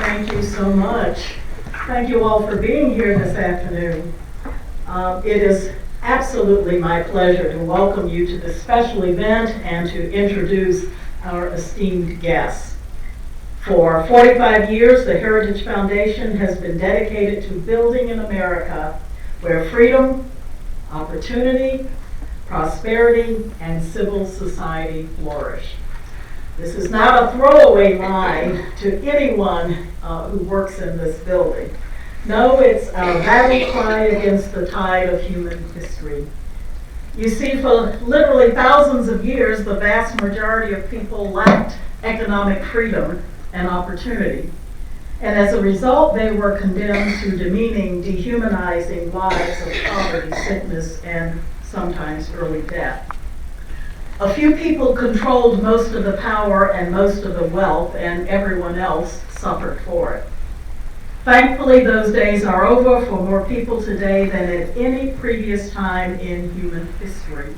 Thank you so much. Thank you all for being here this afternoon. It is absolutely my pleasure to welcome you to this special event and to introduce our esteemed guests. For 45 years, the Heritage Foundation has been dedicated to building an America where freedom, opportunity, prosperity, and civil society flourish. This is not a throwaway line to anyone who works in this building. No, it's our battle cry against the tide of human history. You see, for literally thousands of years, the vast majority of people lacked economic freedom and opportunity. And as a result, they were condemned to demeaning, dehumanizing lives of poverty, sickness, and sometimes early death. A few people controlled most of the power and most of the wealth, and everyone else suffered for it. Thankfully, those days are over for more people today than at any previous time in human history.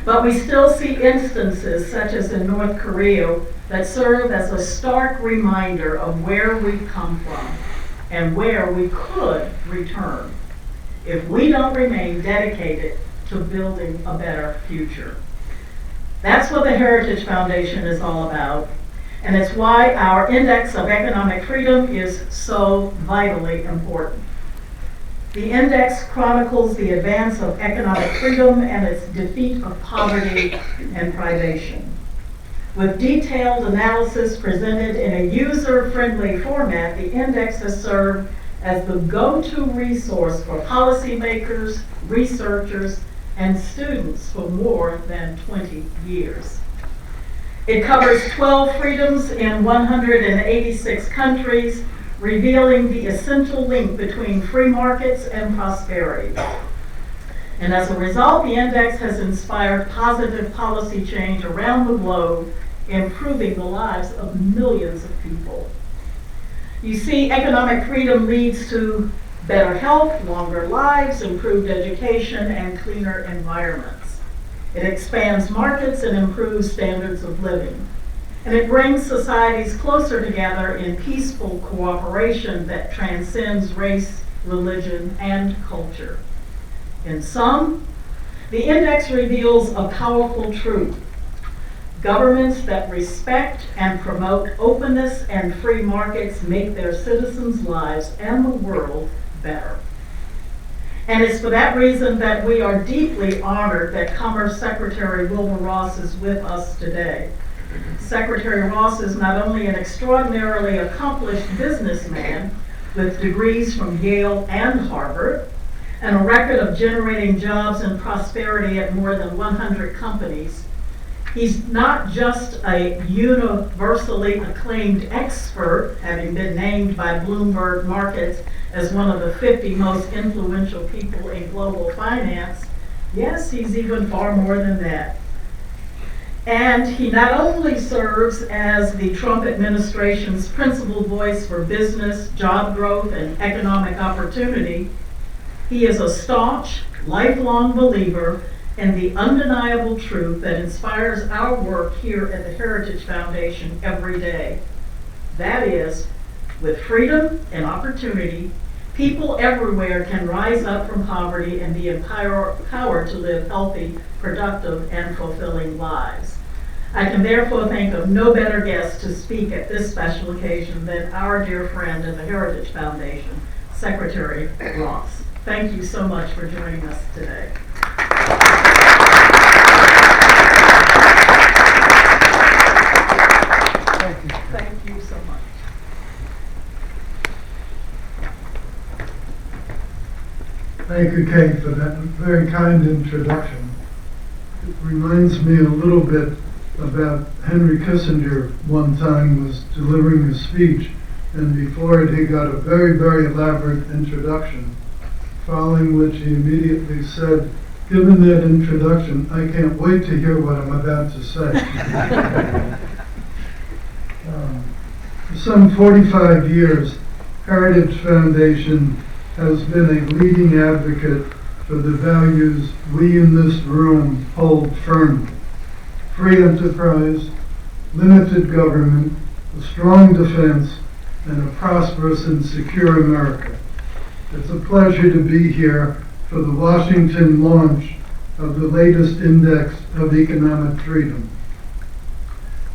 But we still see instances, such as in North Korea, that serve as a stark reminder of where we've come from and where we could return if we don't remain dedicated to building a better future. That's what the Heritage Foundation is all about, and it's why our Index of Economic Freedom is so vitally important. The index chronicles the advance of economic freedom and its defeat of poverty and privation. With detailed analysis presented in a user-friendly format, the index has served as the go-to resource for policymakers, researchers, and students for more than 20 years. It covers 12 freedoms in 186 countries, revealing the essential link between free markets and prosperity. And as a result, the index has inspired positive policy change around the globe, improving the lives of millions of people. You see, economic freedom leads to better health, longer lives, improved education, and cleaner environments. It expands markets and improves standards of living. And it brings societies closer together in peaceful cooperation that transcends race, religion, and culture. In sum, the index reveals a powerful truth. Governments that respect and promote openness and free markets make their citizens' lives and the world better. And it's for that reason that we are deeply honored that Commerce Secretary Wilbur Ross is with us today. Secretary Ross is not only an extraordinarily accomplished businessman with degrees from Yale and Harvard, and a record of generating jobs and prosperity at more than 100 companies, he's not just a universally acclaimed expert, having been named by Bloomberg Markets as one of the 50 most influential people in global finance. Yes, he's even far more than that. And he not only serves as the Trump administration's principal voice for business, job growth, and economic opportunity, he is a staunch, lifelong believer in the undeniable truth that inspires our work here at the Heritage Foundation every day. That is, with freedom and opportunity, people everywhere can rise up from poverty and be empowered to live healthy, productive, and fulfilling lives. I can therefore think of no better guest to speak at this special occasion than our dear friend at the Heritage Foundation, Secretary Ross. Thank you so much for joining us today. Thank you so much. Thank you, Kate, for that very kind introduction. It reminds me a little bit about Henry Kissinger. One time was delivering a speech, and before it he got a very, very elaborate introduction, following which he immediately said, "Given that introduction, I can't wait to hear what I'm about to say." For some 45 years, Heritage Foundation has been a leading advocate for the values we in this room hold firmly: free enterprise, limited government, a strong defense, and a prosperous and secure America. It's a pleasure to be here for the Washington launch of the latest Index of Economic Freedom.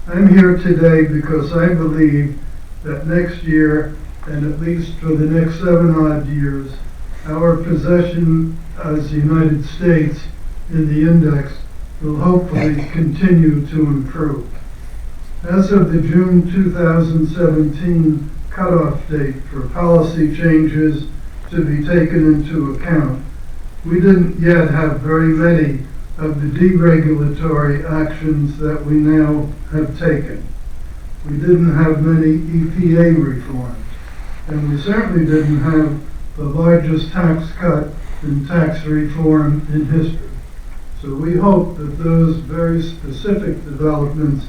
I'm here today because I believe that next year, and at least for the next 7 odd years, our position as the United States in the index will hopefully continue to improve. As of the June 2017 cutoff date for policy changes to be taken into account, we didn't yet have very many of the deregulatory actions that we now have taken. We didn't have many EPA reforms, and we certainly didn't have the largest tax cut and tax reform in history. So we hope that those very specific developments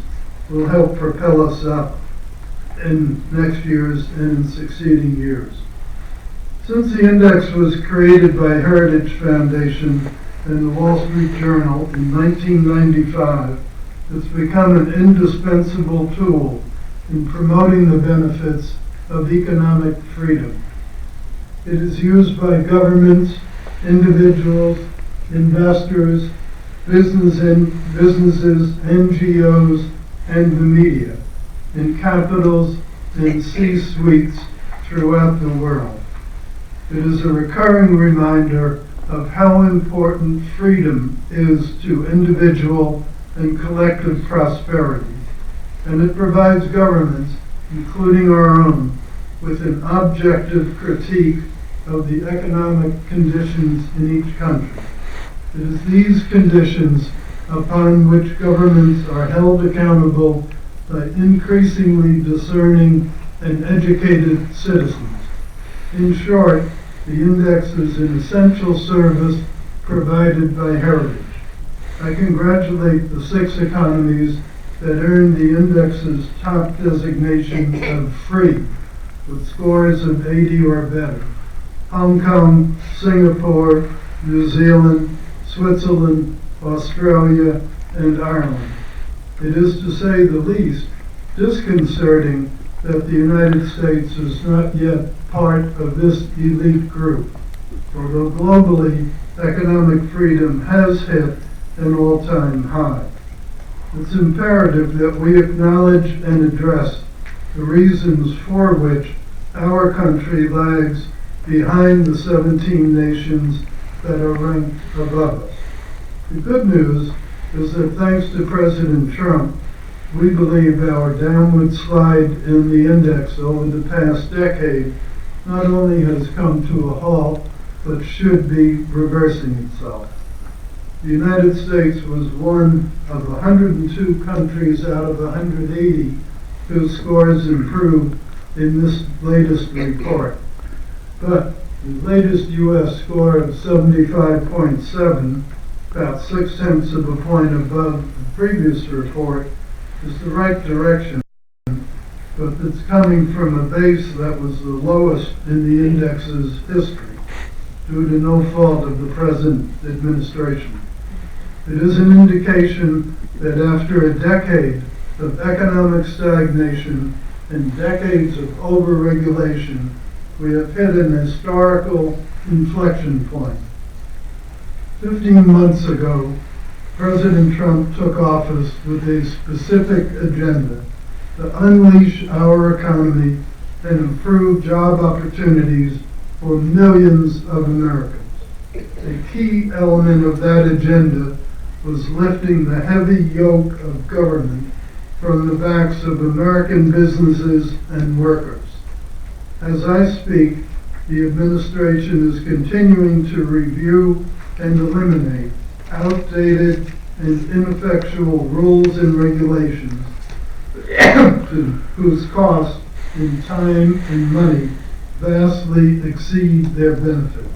will help propel us up in next year's and in succeeding years. Since the index was created by Heritage Foundation and the Wall Street Journal in 1995, it's become an indispensable tool in promoting the benefits of economic freedom. It is used by governments, individuals, investors, businesses, NGOs, and the media in capitals and C-suites throughout the world. It is a recurring reminder of how important freedom is to individual and collective prosperity, and it provides governments, including our own, with an objective critique of the economic conditions in each country. It is these conditions upon which governments are held accountable by increasingly discerning and educated citizens. In short, the index is an essential service provided by Heritage. I congratulate the 6 economies that earned the index's top designation of free, with scores of 80 or better: Hong Kong, Singapore, New Zealand, Switzerland, Australia, and Ireland. It is, to say the least, disconcerting that the United States is not yet part of this elite group, although globally economic freedom has hit an all-time high. It's imperative that we acknowledge and address the reasons for which our country lags behind the 17 nations that are ranked above us. The good news is that thanks to President Trump, we believe our downward slide in the index over the past decade not only has come to a halt, but should be reversing itself. The United States was one of 102 countries out of 180 whose scores improved in this latest report. But the latest U.S. score of 75.7, about 0.6 of a point above the previous report, is the right direction, but it's coming from a base that was the lowest in the index's history, due to no fault of the present administration. It is an indication that after a decade of economic stagnation and decades of overregulation, we have hit an historical inflection point. 15 months ago, President Trump took office with a specific agenda to unleash our economy and improve job opportunities for millions of Americans. A key element of that agenda was lifting the heavy yoke of government from the backs of American businesses and workers. As I speak, the administration is continuing to review and eliminate outdated and ineffectual rules and regulations whose costs in time and money vastly exceed their benefits.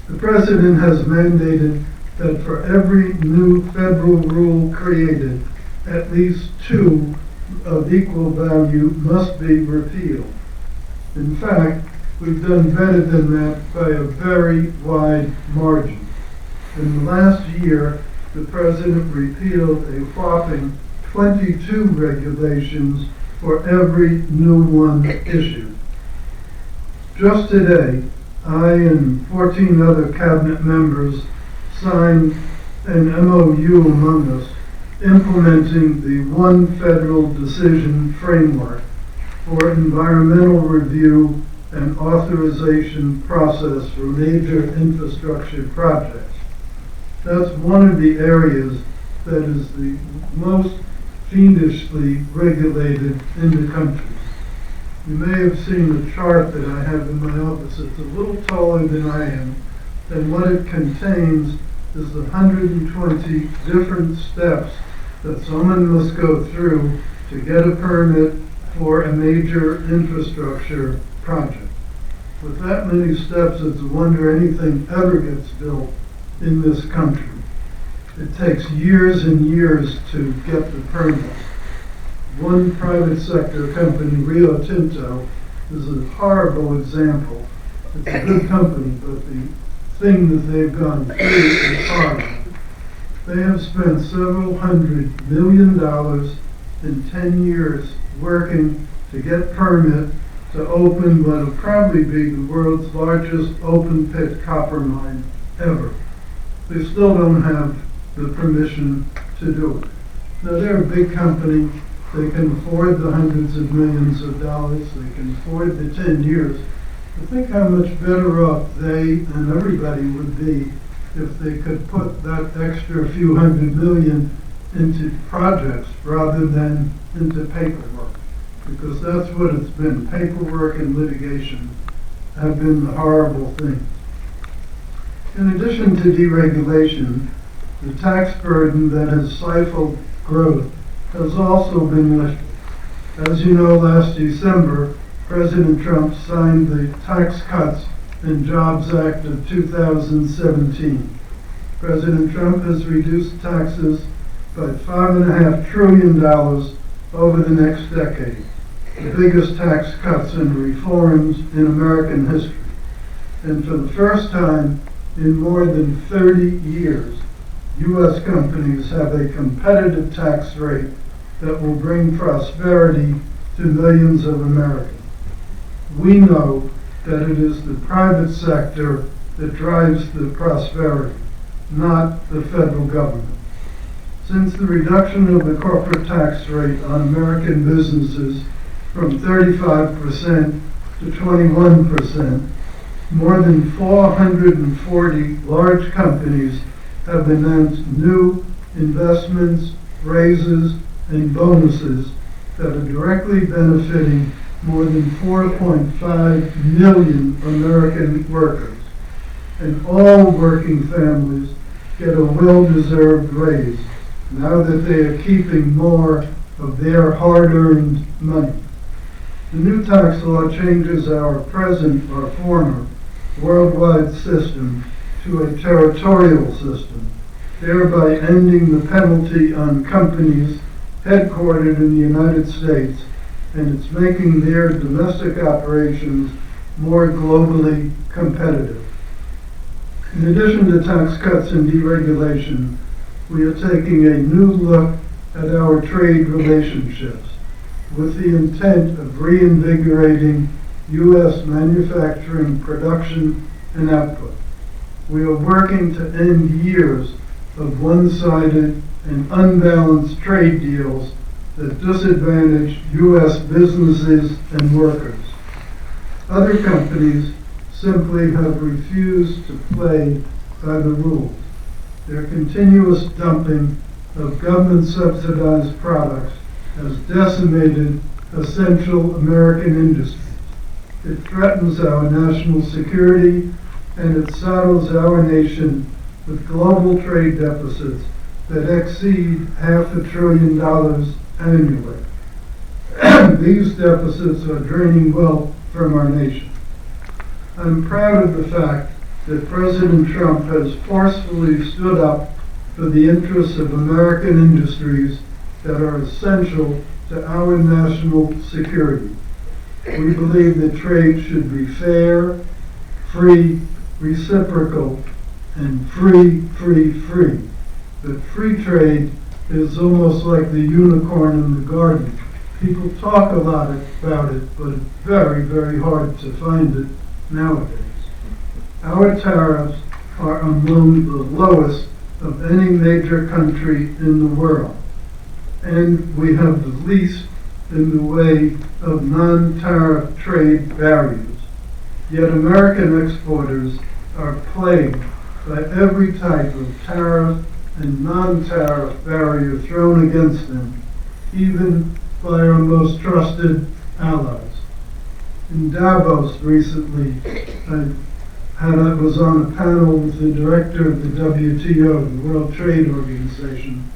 The President has mandated that for every new federal rule created, at least 2 of equal value must be repealed. In fact, we've done better than that by a very wide margin. In the last year, the President repealed a whopping 22 regulations for every new one issued. Just today, I and 14 other cabinet members signed an MOU among us implementing the One Federal Decision framework for environmental review and authorization process for major infrastructure projects. That's one of the areas that is the most fiendishly regulated in the country. You may have seen the chart that I have in my office. It's a little taller than I am, and what it contains is the 120 different steps that someone must go through to get a permit for a major infrastructure project. With that many steps, it's a wonder anything ever gets built in this country. It takes years and years to get the permit. One private sector company, Rio Tinto, is a horrible example. It's a good company, but the thing that they've gone through is horrible. They have spent several $100 million in 10 years working to get permit to open what will probably be the world's largest open pit copper mine ever. They still don't have the permission to do it. Now they're a big company. They can afford the hundreds of millions of dollars. They can afford the 10 years. I think how much better off they and everybody would be if they could put that extra few $100 million into projects rather than into paperwork. Because that's what it's been. Paperwork and litigation have been the horrible thing. In addition to deregulation, the tax burden that has stifled growth has also been lifted. As you know, last December, President Trump signed the Tax Cuts and Jobs Act of 2017. President Trump has reduced taxes by $5.5 trillion over the next decade, the biggest tax cuts and reforms in American history. And for the first time in more than 30 years, U.S. companies have a competitive tax rate that will bring prosperity to millions of Americans. We know that it is the private sector that drives the prosperity, not the federal government. Since the reduction of the corporate tax rate on American businesses from 35% to 21%, more than 440 large companies have announced new investments, raises, and bonuses that are directly benefiting more than 4.5 million American workers. And all working families get a well-deserved raise now that they are keeping more of their hard-earned money. The new tax law changes our present or former worldwide system to a territorial system, thereby ending the penalty on companies headquartered in the United States, and it's making their domestic operations more globally competitive. In addition to tax cuts and deregulation, we are taking a new look at our trade relationships with the intent of reinvigorating U.S. manufacturing production and output. We are working to end years of one-sided and unbalanced trade deals that disadvantage U.S. businesses and workers. Other companies simply have refused to play by the rules. Their continuous dumping of government-subsidized products has decimated essential American industries. It threatens our national security, and it saddles our nation with global trade deficits that exceed $500 billion annually. These deficits are draining wealth from our nation. I'm proud of the fact that President Trump has forcefully stood up for the interests of American industries that are essential to our national security. We believe that trade should be fair, free, reciprocal, and free. But free trade is almost like the unicorn in the garden. People talk a lot about it, but it's very, very hard to find it nowadays. Our tariffs are among the lowest of any major country in the world, and we have the least in the way of non-tariff trade barriers. Yet American exporters are plagued by every type of tariff and non-tariff barrier thrown against them, even by our most trusted allies. In Davos recently, I was on a panel with the director of the WTO, the World Trade Organization,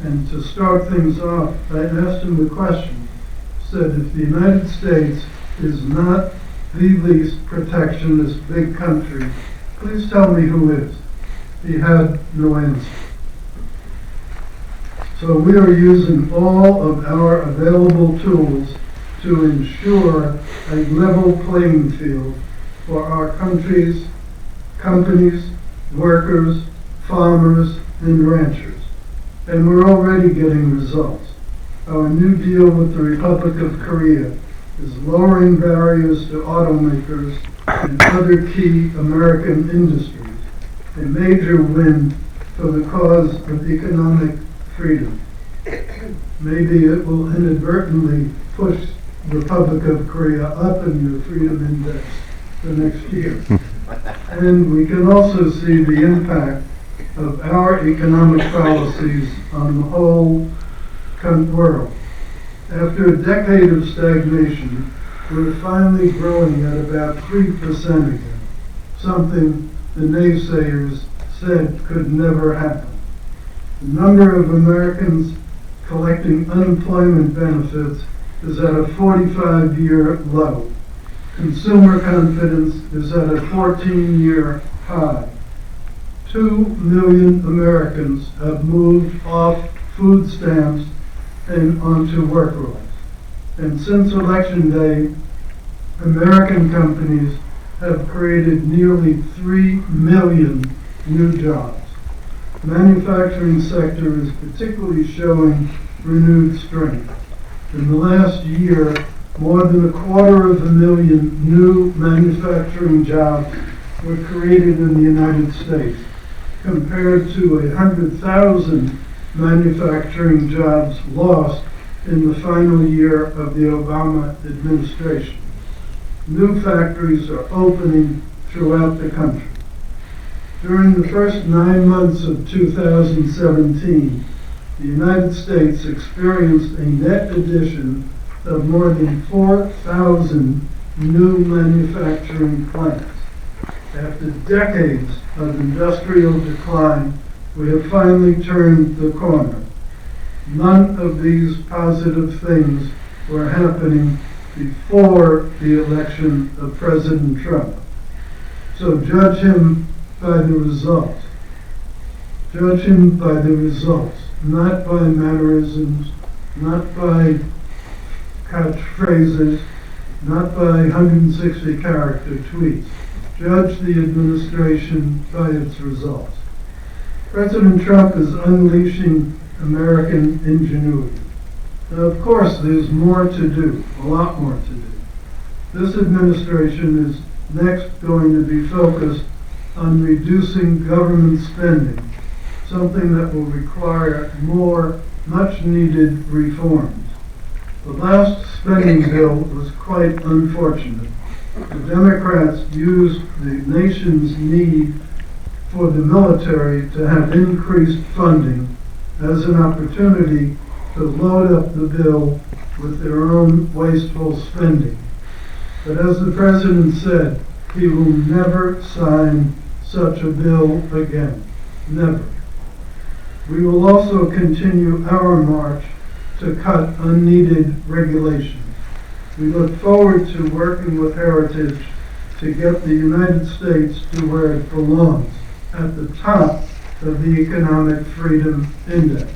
and to start things off, I asked him the question, said, if the United States is not the least protectionist big country, please tell me who is. He had no answer. So we are using all of our available tools to ensure a level playing field for our country's companies, workers, farmers, and ranchers. And we're already getting results. Our new deal with the Republic of Korea is lowering barriers to automakers and other key American industries, a major win for the cause of economic freedom. Maybe it will inadvertently push the Republic of Korea up in your freedom index the next year. And we can also see the impact of our economic policies on the whole world. After a decade of stagnation, we're finally growing at about 3% again, something the naysayers said could never happen. The number of Americans collecting unemployment benefits is at a 45-year low. Consumer confidence is at a 14-year high. 2 million Americans have moved off food stamps and onto work rolls. And since Election Day, American companies have created nearly 3 million new jobs. The manufacturing sector is particularly showing renewed strength. In the last year, more than 250,000 new manufacturing jobs were created in the United States, compared to 100,000 manufacturing jobs lost in the final year of the Obama administration. New factories are opening throughout the country. During the first 9 months of 2017, the United States experienced a net addition of more than 4,000 new manufacturing plants. After decades of industrial decline, we have finally turned the corner. None of these positive things were happening before the election of President Trump. So judge him by the results. Judge him by the results, not by mannerisms, not by catchphrases, not by 160-character tweets. Judge the administration by its results. President Trump is unleashing American ingenuity. Now, of course, there's more to do, a lot more to do. This administration is next going to be focused on reducing government spending, something that will require more much-needed reforms. The last spending bill was quite unfortunate. The Democrats used the nation's need for the military to have increased funding as an opportunity to load up the bill with their own wasteful spending. But as the president said, he will never sign such a bill again. Never. We will also continue our march to cut unneeded regulations. We look forward to working with Heritage to get the United States to where it belongs, at the top of the Economic Freedom Index.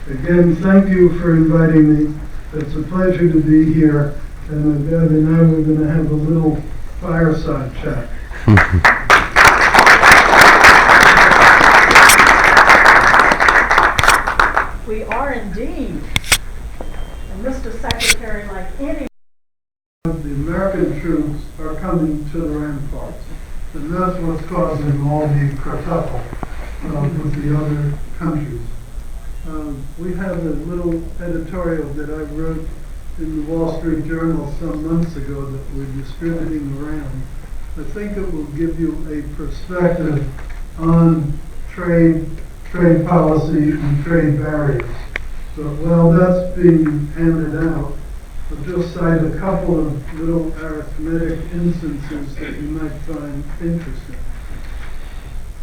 Again, thank you for inviting me. It's a pleasure to be here. And now we're going to have a little fireside chat. We are indeed. And Mr. Secretary, like any. The American troops are coming to the ramparts, and that's what's causing all the kerfuffle with the other countries. We have a little editorial that I wrote in the Wall Street Journal some months ago that we're distributing around. I think it will give you a perspective on trade policy and trade barriers. But while that's being handed out, I'll just cite a couple of little arithmetic instances that you might find interesting.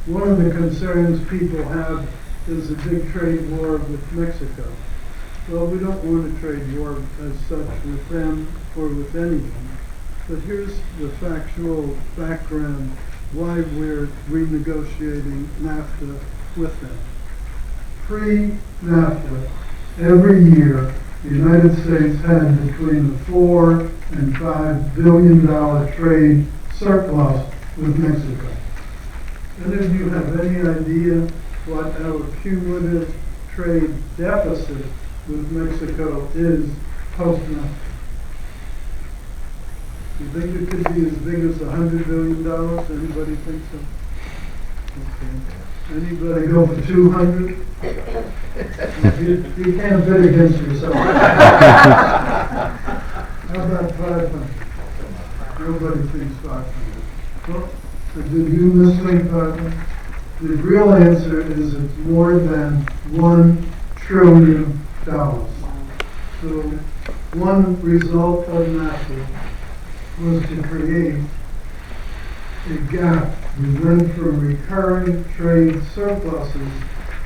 One of the concerns people have is a big trade war with Mexico. Well, we don't want a trade war as such with them or with anyone. But here's the factual background why we're renegotiating NAFTA with them. Pre-NAFTA, every year, the United States had between a $4 and $5 billion trade surplus with Mexico. Any of you have any idea what our cumulative trade deficit with Mexico is post-NAFTA? You think it could be as big as $100 billion? Anybody think so? Okay. Anybody go for 200? You can't bid against yourself. How about 500? Nobody thinks 500. Well, did you misthink 500? The real answer is it's more than $1 trillion. So one result of NAFTA was to create a gap. We went from recurring trade surpluses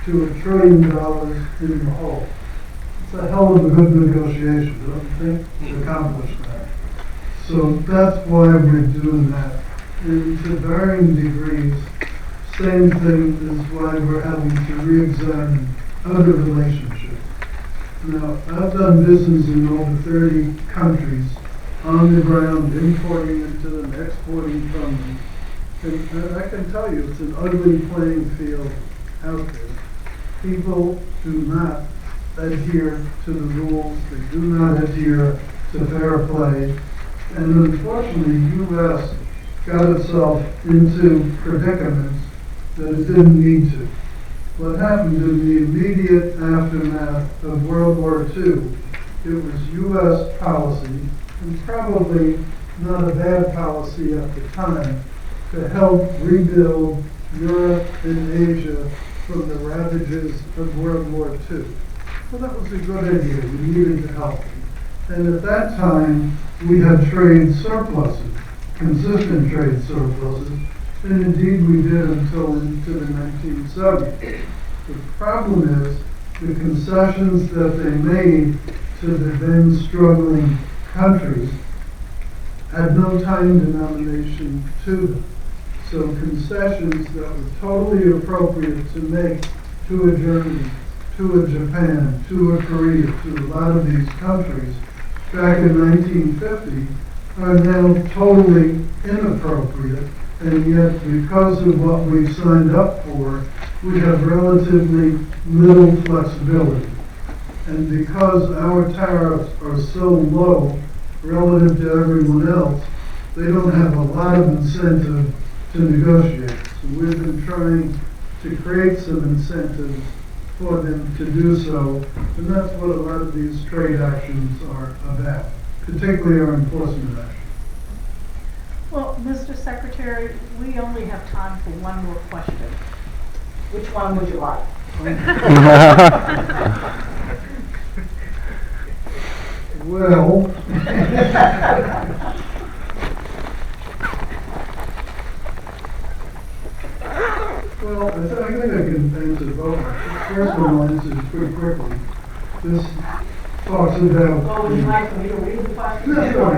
to $1 trillion in the hole. It's a hell of a good negotiation, don't you think, to accomplish that? So that's why we're doing that. And to varying degrees, same thing is why we're having to re-examine other relationships. Now, I've done business in over 30 countries, on the ground, importing into them, exporting from them. And I can tell you, it's an ugly playing field out there. People do not adhere to the rules. They do not adhere to fair play. And unfortunately, the U.S. got itself into predicaments that it didn't need to. What happened in the immediate aftermath of World War II, it was U.S. policy, and probably not a bad policy at the time, to help rebuild Europe and Asia from the ravages of World War II. Well, that was a good idea. We needed to help them. And at that time, we had trade surpluses, consistent trade surpluses, and indeed we did until into the 1970s. The problem is the concessions that they made to the then struggling countries had no time denomination to them. So concessions that were totally appropriate to make to a Germany, to a Japan, to a Korea, to a lot of these countries back in 1950 are now totally inappropriate, and yet because of what we've signed up for, we have relatively little flexibility. And because our tariffs are so low relative to everyone else, they don't have a lot of incentive to negotiate. So we've been trying to create some incentives for them to do so, and that's what a lot of these trade actions are about, particularly our enforcement actions. Well, Mr. Secretary, we only have time for one more question. Which one would you like? Well, I think I can answer both. The first one I'll answer pretty quickly. This talks about. Oh, would you like for me to read the question? No, sure.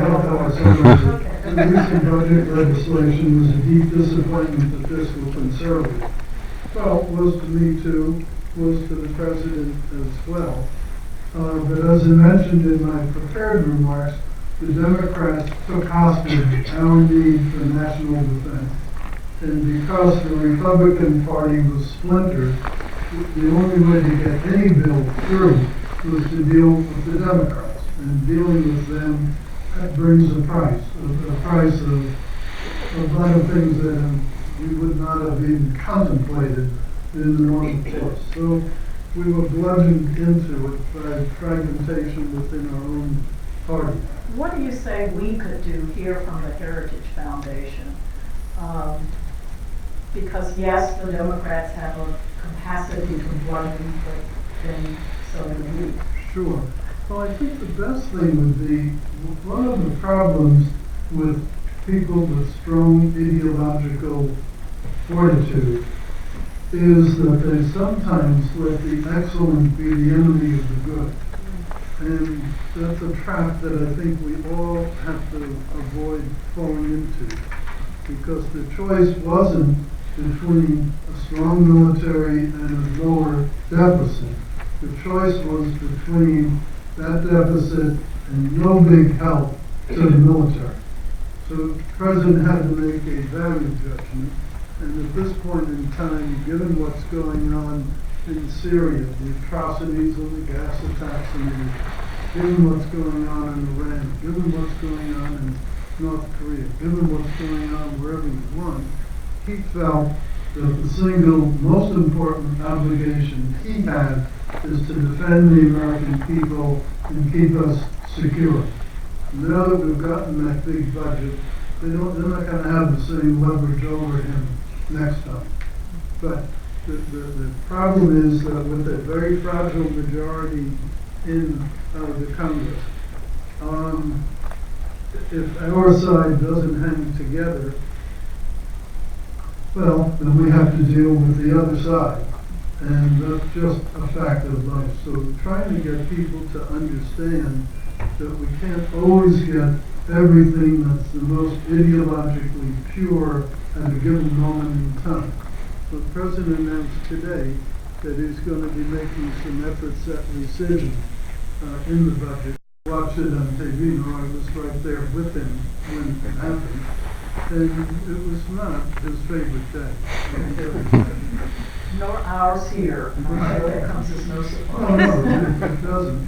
The recent budget legislation was a deep disappointment to fiscal conservatives. Well, was to me too, was to the president as well. But as I mentioned in my prepared remarks, the Democrats took hostage our need for national defense. And because the Republican Party was splintered, the only way to get any bill through was to deal with the Democrats. and dealing with them, that brings a price of a lot of things that we would not have even contemplated in the normal course. So we were bludgeoned into it by fragmentation within our own party. What do you say we could do here from the Heritage Foundation? Because yes, the Democrats have a capacity to bludgeon, but then so do we. Sure. Well, I think the best thing would be, one of the problems with people with strong ideological fortitude is that they sometimes let the excellent be the enemy of the good. And that's a trap that I think we all have to avoid falling into, because the choice wasn't between a strong military and a lower deficit. The choice was between that deficit and no big help to the military. So the president had to make a value judgment, and at this point in time, given what's going on in Syria, the atrocities of the gas attacks in Iraq, given what's going on in Iran, given what's going on in North Korea, given what's going on wherever you want, he felt that the single most important obligation he had is to defend the American people and keep us secure. Now that we've gotten that big budget, they're not going to have the same leverage over him next time. But the problem is that with a very fragile majority in the Congress, if our side doesn't hang together, well, then we have to deal with the other side. And that's just a fact of life. So trying to get people to understand that we can't always get everything that's the most ideologically pure at a given moment in time. The President announced today that he's going to be making some efforts at rescission in the budget. Watched it on TV, I was right there with him when it happened. And it was not his favorite day. Nor ours here. I'm sure that comes as no surprise. Oh, no, it doesn't.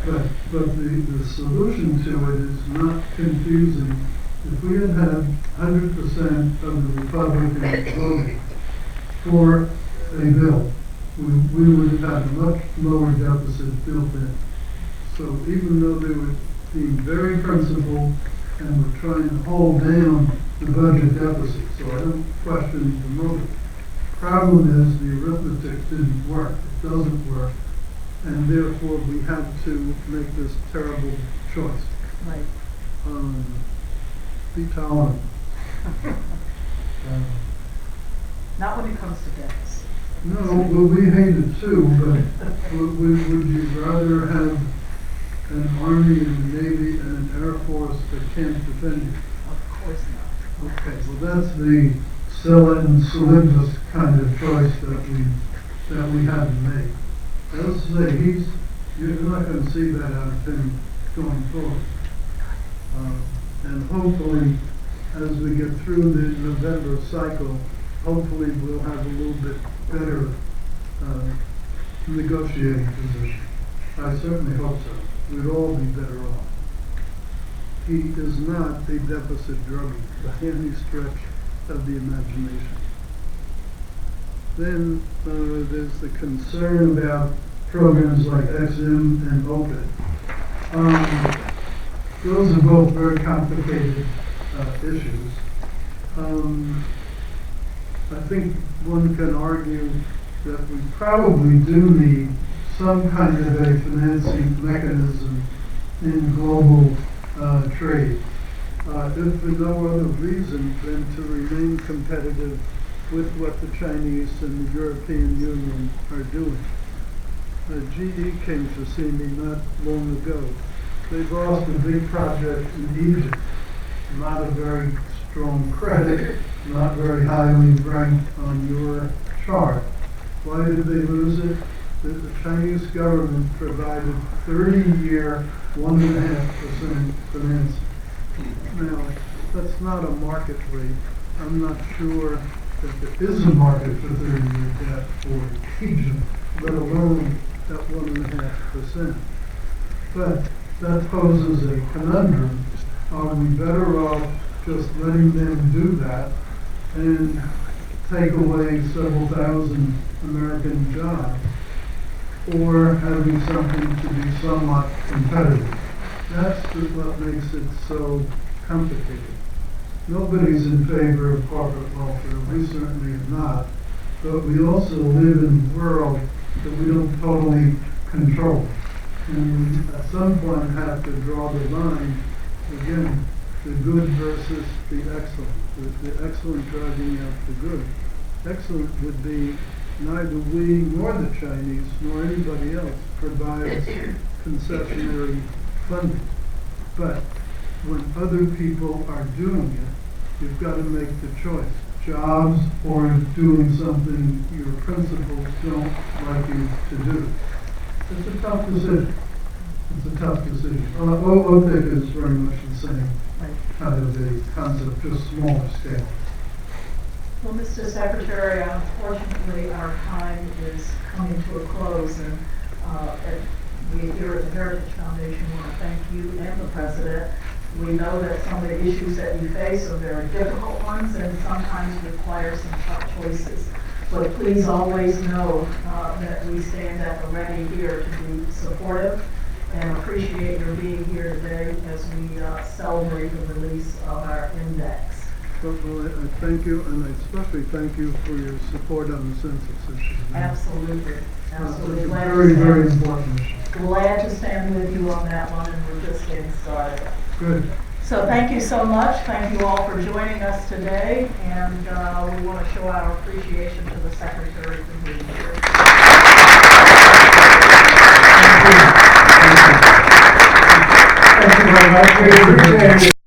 But the solution to it is not confusing. If we had had 100% of the Republicans voting for a bill, we would have had a much lower deficit built in. So even though they were being very principled and were trying to hold down the budget deficit, so I don't question the motive. Problem is the arithmetic didn't work. It doesn't work. And therefore we had to make this terrible choice. Right. Be tolerant. Not when it comes to deficit. No, well, we hate it too, but would you rather have an army and a navy and an air force that can't defend you? Of course not. Okay, well that's the sell it and solidus kind of choice that we had to make. As I say, you're not going to see that out of him going forward. And hopefully, as we get through the November cycle, hopefully we'll have a little bit better negotiating position. I certainly hope so. We'd all be better off. He is not a deficit druggie by any stretch of the imagination. Then there's the concern about programs like EXIM and OPIC. Those are both very complicated issues. I think one can argue that we probably do need some kind of a financing mechanism in global trade, if for no other reason than to remain competitive with what the Chinese and the European Union are doing. GE came to see me not long ago. They've lost a big project in Egypt. Not a very strong credit, not very highly ranked on your chart. Why did they lose it? The Chinese government provided 30-year, 1.5% financing. Now, that's not a market rate. I'm not sure that there is a market for 30-year debt for Egypt, let alone at 1.5%. But that poses a conundrum. Are we better off just letting them do that and take away several thousand American jobs, or having something to be somewhat competitive? That's what makes it so complicated. Nobody's in favor of corporate welfare, we certainly are not, but we also live in a world that we don't totally control. And we, at some point, have to draw the line, again, the good versus the excellent, the excellent driving out the good. Excellent would be neither we nor the Chinese nor anybody else provides concessionary funding. But when other people are doing it, you've got to make the choice. Jobs or doing something your principals don't like you to do. It's a tough decision. It's a tough decision. OPIC is very much the same kind of a concept, just smaller scale. Well, Mr. Secretary, unfortunately, our time is coming to a close, and we here at the Heritage Foundation want to thank you and the President. We know that some of the issues that you face are very difficult ones and sometimes require some tough choices. But please always know that we stand at the ready here to be supportive and appreciate your being here today as we celebrate the release of our index. Well, I thank you, and I especially thank you for your support on the census issue. Absolutely. Absolutely. It's a very, very important issue. Glad to stand with you on that one, and we're just getting started. Good. So thank you so much. Thank you all for joining us today, and we want to show our appreciation to the Secretary for being here. Thank you very much. We appreciate it.